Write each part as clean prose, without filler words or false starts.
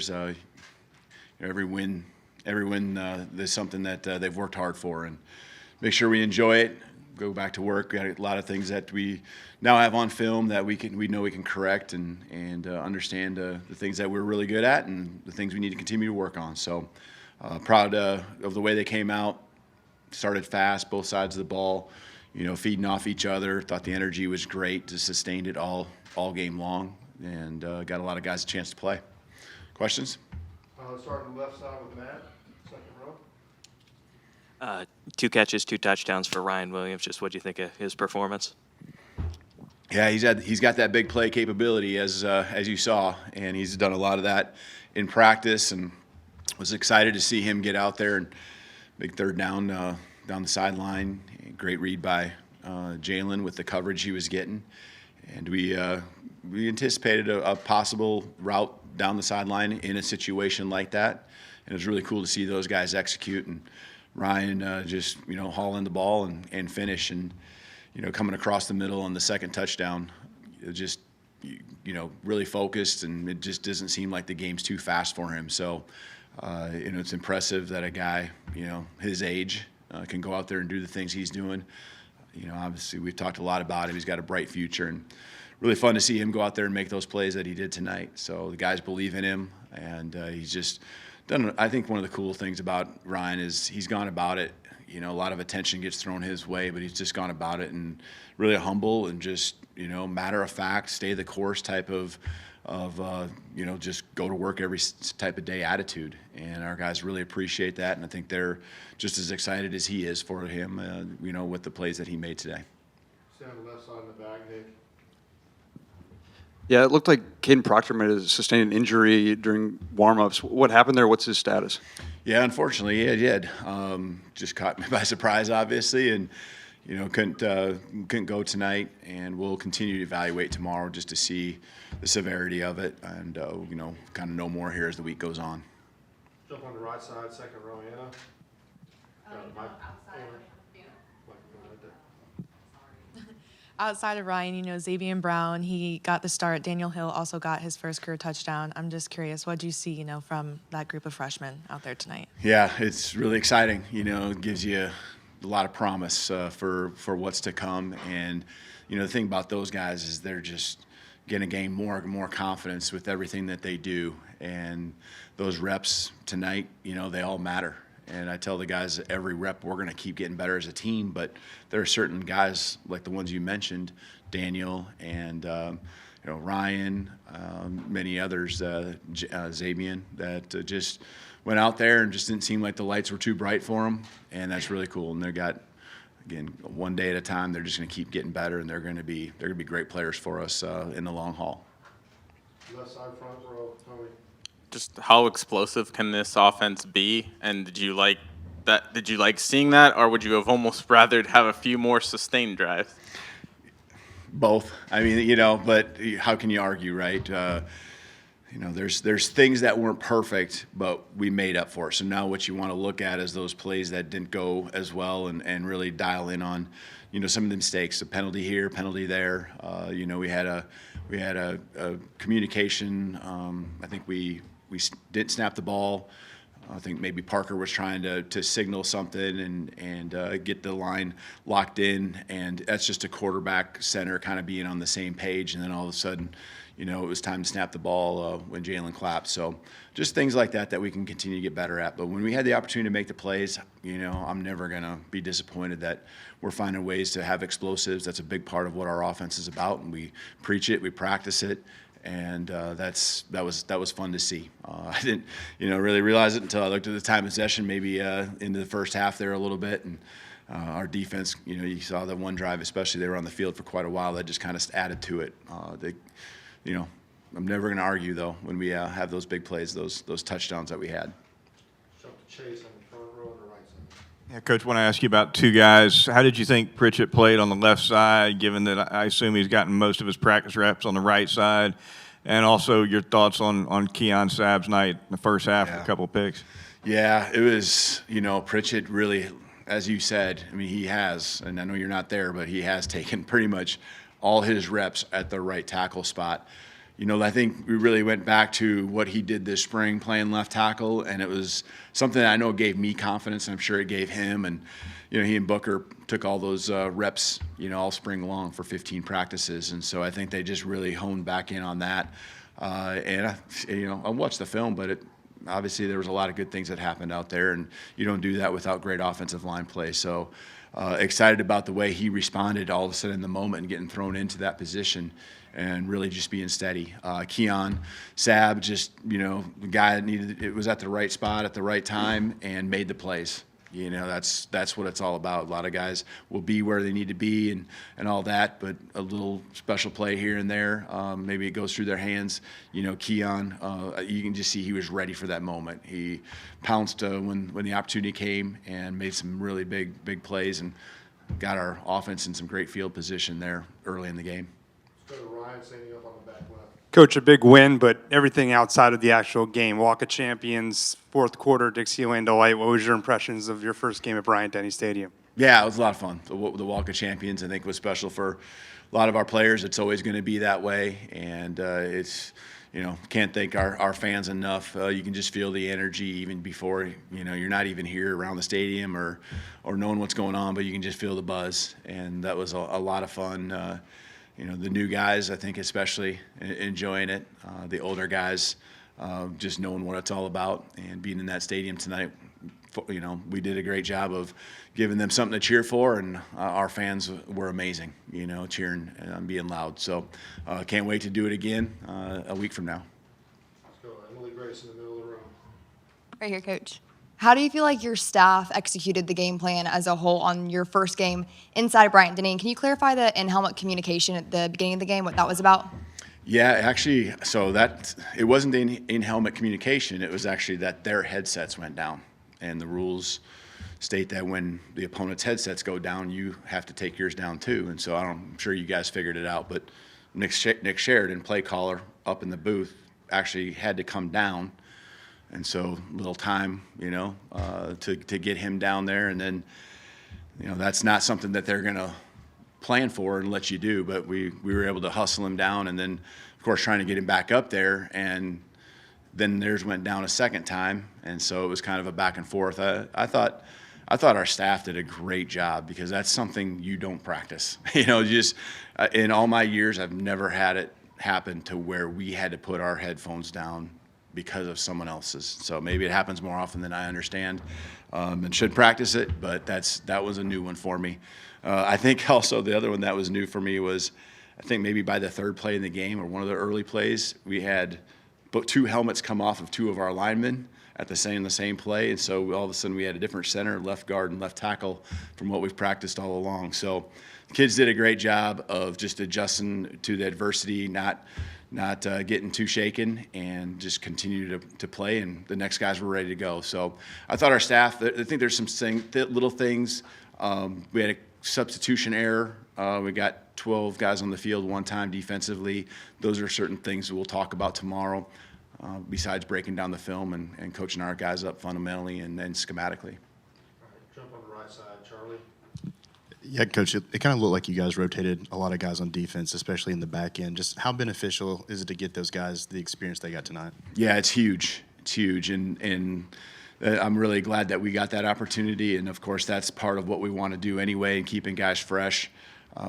players. Every win is something that they've worked hard for, and make sure we enjoy it. Go back to work. We got a lot of things that we now have on film that we know we can correct and understand the things that we're really good at and the things we need to continue to work on. So proud of the way they came out. Started fast, both sides of the ball, feeding off each other. Thought the energy was great. Just sustained it all game long, and got a lot of guys a chance to play. Questions? Starting on the left side with Matt, second row. 2 catches, 2 touchdowns for Ryan Williams. Just what do you think of his performance? Yeah, he's got that big play capability as you saw, and he's done a lot of that in practice. And was excited to see him get out there and big third down the sideline. Great read by Jalen with the coverage he was getting, and we anticipated a possible route down the sideline in a situation like that, and it was really cool to see those guys execute, and Ryan just haul in the ball and finish, and coming across the middle on the second touchdown, it just really focused, and it just doesn't seem like the game's too fast for him. So it's impressive that a guy his age can go out there and do the things he's doing. Obviously we've talked a lot about him. He's got a bright future, and really fun to see him go out there and make those plays that he did tonight. So the guys believe in him, and he's just done. I think one of the cool things about Ryan is he's gone about it. A lot of attention gets thrown his way, but he's just gone about it and really humble and just matter of fact, stay the course type of just go to work every type of day attitude. And our guys really appreciate that, and I think they're just as excited as he is for him, with the plays that he made today. Stay on the left side in the back, Nick. Yeah, it looked like Caden Proctor sustained an injury during warm-ups. What happened there? What's his status? Yeah, unfortunately, he did. Just caught me by surprise, obviously, and couldn't go tonight. And we'll continue to evaluate tomorrow just to see the severity of it, and kind of know more here as the week goes on. Jump on the right side, second row, Anna. Outside of Ryan, Xavier Brown, he got the start. Daniel Hill also got his first career touchdown. I'm just curious, what do you see, from that group of freshmen out there tonight? Yeah, it's really exciting. It gives you a lot of promise for what's to come. And, the thing about those guys is they're just going to gain more and more confidence with everything that they do. And those reps tonight, they all matter. And I tell the guys every rep we're going to keep getting better as a team, but there are certain guys like the ones you mentioned, Daniel and Ryan, many others, Xavier, that just went out there and just didn't seem like the lights were too bright for them, and that's really cool. And they got, again, one day at a time. They're just going to keep getting better, and they're going to be great players for us in the long haul. Left side front row, Tony. Just how explosive can this offense be? And did you like that? Did you like seeing that, or would you have almost rather have a few more sustained drives? Both. I mean, but how can you argue, right? There's things that weren't perfect, but we made up for it. So now what you want to look at is those plays that didn't go as well, and really dial in on, some of the mistakes. A penalty here, penalty there. We had a communication. I think we didn't snap the ball. I think maybe Parker was trying to signal something and get the line locked in, and that's just a quarterback center kind of being on the same page, and then all of a sudden, it was time to snap the ball when Jalen clapped. So just things like that we can continue to get better at. But when we had the opportunity to make the plays, I'm never going to be disappointed that we're finding ways to have explosives. That's a big part of what our offense is about, and we preach it, we practice it. And that was fun to see. I didn't, really realize it until I looked at the time of possession, maybe into the first half there a little bit, and our defense. You saw that one drive, especially they were on the field for quite a while. That just kind of added to it. I'm never going to argue though when we have those big plays, those touchdowns that we had. Jump to Chase on the front row on the right side. Yeah, Coach, I want to ask you about 2 guys. How did you think Pritchett played on the left side, given that I assume he's gotten most of his practice reps on the right side? And also your thoughts on Keon Sabb's night in the first half, a couple of picks. Yeah, it was, Pritchett really, as you said, I mean, he has, and I know you're not there, but he has taken pretty much all his reps at the right tackle spot. I think we really went back to what he did this spring playing left tackle, and it was something that I know gave me confidence, and I'm sure it gave him. And, he and Booker took all those reps, all spring long for 15 practices. And so I think they just really honed back in on that. I watched the film, but obviously there was a lot of good things that happened out there, and you don't do that without great offensive line play. So excited about the way he responded all of a sudden in the moment and getting thrown into that position and really just being steady. Keon Sabb, just, the guy that was at the right spot at the right time and made the plays. That's what it's all about. A lot of guys will be where they need to be and all that, but a little special play here and there, maybe it goes through their hands. Keon, you can just see he was ready for that moment. He pounced when the opportunity came and made some really big plays and got our offense in some great field position there early in the game. Let's go to Ryan standing up on the back left. Coach, a big win, but everything outside of the actual game. Walk of Champions, fourth quarter, Dixieland Delight. What was your impressions of your first game at Bryant-Denny Stadium? Yeah, it was a lot of fun. The Walk of Champions, I think, was special for a lot of our players. It's always going to be that way, and it's, can't thank our fans enough. You can just feel the energy even before, you're not even here around the stadium or knowing what's going on, but you can just feel the buzz, and that was a lot of fun. The new guys, I think, especially enjoying it. The older guys, just knowing what it's all about and being in that stadium tonight. We did a great job of giving them something to cheer for, and our fans were amazing, cheering and being loud. So can't wait to do it again a week from now. Let's go Emily Grace in the middle of the room. Right here, Coach. How do you feel like your staff executed the game plan as a whole on your first game inside Bryant-Denny? Can you clarify the in-helmet communication at the beginning of the game, what that was about? Yeah, actually, so it wasn't in-helmet communication. It was actually that their headsets went down, and the rules state that when the opponent's headsets go down, you have to take yours down too. And so I'm sure you guys figured it out, but Nick Sheridan, play caller up in the booth, actually had to come down. And so little time, to get him down there. And then, that's not something that they're going to plan for and let you do. But we were able to hustle him down. And then, of course, trying to get him back up there. And then theirs went down a second time. And so it was kind of a back and forth. I thought our staff did a great job because that's something you don't practice. Just in all my years, I've never had it happen to where we had to put our headphones down because of someone else's. So maybe it happens more often than I understand, and should practice it, but that was a new one for me. I think also the other one that was new for me was, I think maybe by the third play in the game or one of the early plays, we had two helmets come off of two of our linemen at the same play, and so all of a sudden we had a different center, left guard, and left tackle from what we've practiced all along. So the kids did a great job of just adjusting to the adversity, not getting too shaken, and just continue to play, and the next guys were ready to go. So I thought our staff, I think there's some little things. We had a substitution error. We got 12 guys on the field one time defensively. Those are certain things that we'll talk about tomorrow, besides breaking down the film and coaching our guys up fundamentally and then schematically. All right, jump on the right side, Charlie. Yeah, Coach, it kind of looked like you guys rotated a lot of guys on defense, especially in the back end. Just how beneficial is it to get those guys the experience they got tonight? Yeah, it's huge. It's huge, and I'm really glad that we got that opportunity. And, of course, that's part of what we want to do anyway, and keeping guys fresh,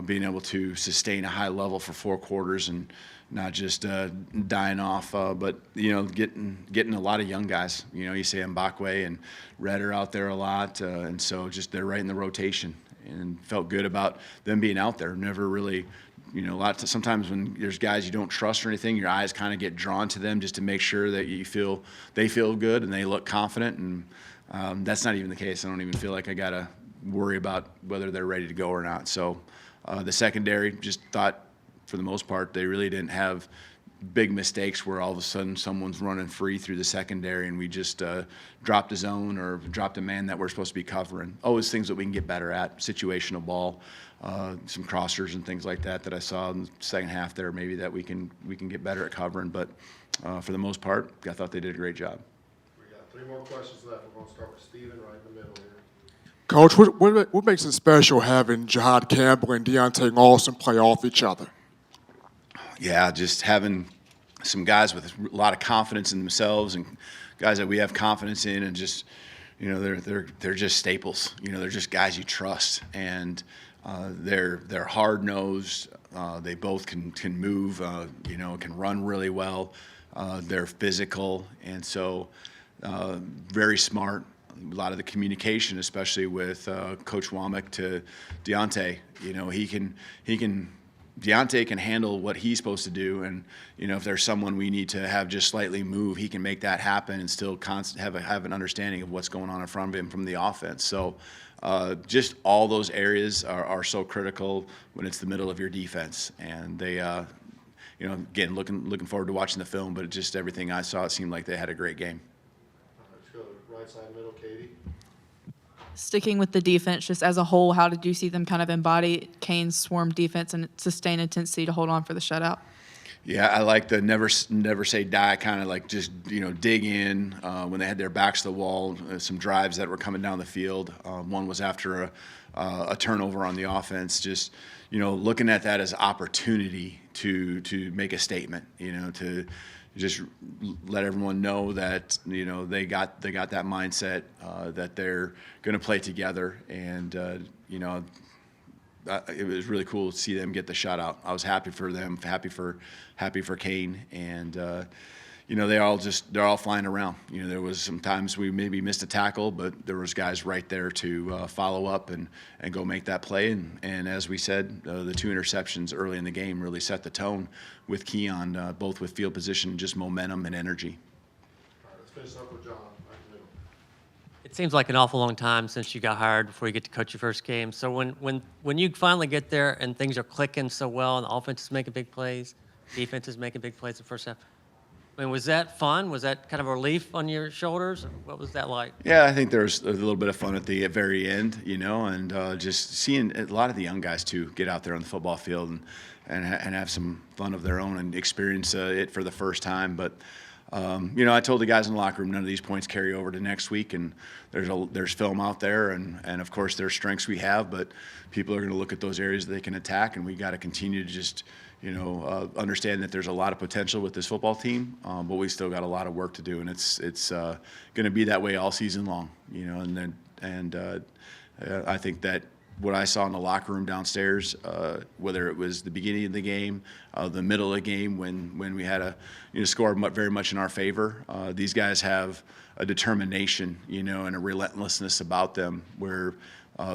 being able to sustain a high level for 4 quarters and not just dying off, but, getting a lot of young guys. You say Mbakwe and Red are out there a lot, and so just they're right in the rotation. And felt good about them being out there. Never really, sometimes when there's guys you don't trust or anything, your eyes kind of get drawn to them just to make sure that they feel good and they look confident. And that's not even the case. I don't even feel like I got to worry about whether they're ready to go or not. So the secondary, just thought for the most part they really didn't have big mistakes where all of a sudden someone's running free through the secondary and we just dropped a zone or dropped a man that we're supposed to be covering. Always things that we can get better at, situational ball, some crossers and things like that I saw in the second half there maybe that we can get better at covering. But for the most part, I thought they did a great job. We got 3 more questions left. We're going to start with Steven right in the middle here. Coach, what makes it special having Jihad Campbell and Deontay Lawson play off each other? Yeah, just having some guys with a lot of confidence in themselves and guys that we have confidence in, and just, you know, they're just staples. You know, they're just guys you trust, and they're hard nosed. They both can move. You know, can run really well. They're physical, and so very smart. A lot of the communication, especially with Coach Womack to Deontay. You know, Deontay can handle what he's supposed to do, and you know, if there's someone we need to have just slightly move, he can make that happen and still have an understanding of what's going on in front of him from the offense. So just all those areas are so critical when it's the middle of your defense, and they you know, again, looking forward to watching the film, but just everything I saw, it seemed like they had a great game. Let's go to right side middle, Katie. Sticking with the defense, just as a whole, how did you see them kind of embody Kane's swarm defense and sustain intensity to hold on for the shutout? Yeah, I like the never say die, kind of like just, you know, dig in when they had their backs to the wall. Some drives that were coming down the field. One was after a turnover on the offense. Just, you know, looking at that as opportunity to make a statement. You know, to just let everyone know that, you know, they got that mindset, that they're going to play together, and you know, it was really cool to see them get the shutout. I was happy for them, happy for Kane, and you know, they're all flying around. You know, there was some times we maybe missed a tackle, but there was guys right there to follow up and go make that play. And as we said, the 2 interceptions early in the game really set the tone with Keon, both with field position and just momentum and energy. All right, let's finish up with John, right in the middle. It seems like an awful long time since you got hired before you get to coach your first game. So when you finally get there and things are clicking so well and the offense is making big plays, defense is making big plays in the first half, I mean, was that fun? Was that kind of a relief on your shoulders? What was that like? Yeah, I think there's a little bit of fun at the very end, you know, and just seeing a lot of the young guys too get out there on the football field and have some fun of their own and experience it for the first time. But you know, I told the guys in the locker room none of these points carry over to next week, and there's film out there, and of course there's strengths we have, but people are going to look at those areas that they can attack, and we got to continue to just, you know, understand that there's a lot of potential with this football team, but we still got a lot of work to do, and it's going to be that way all season long, you know. And I think that what I saw in the locker room downstairs, whether it was the beginning of the game, the middle of the game, when we had a, you know, score very much in our favor, these guys have a determination, you know, and a relentlessness about them where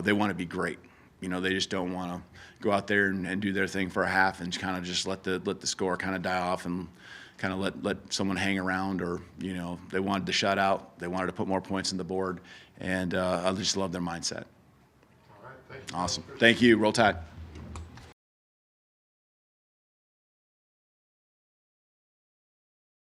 they want to be great. You know, they just don't want to go out there and do their thing for a half and kind of just let the score kind of die off and kind of let someone hang around, or, you know, they wanted to shut out. They wanted to put more points on the board, and I just love their mindset. All right, thank you. Awesome. Thank you. Roll Tide.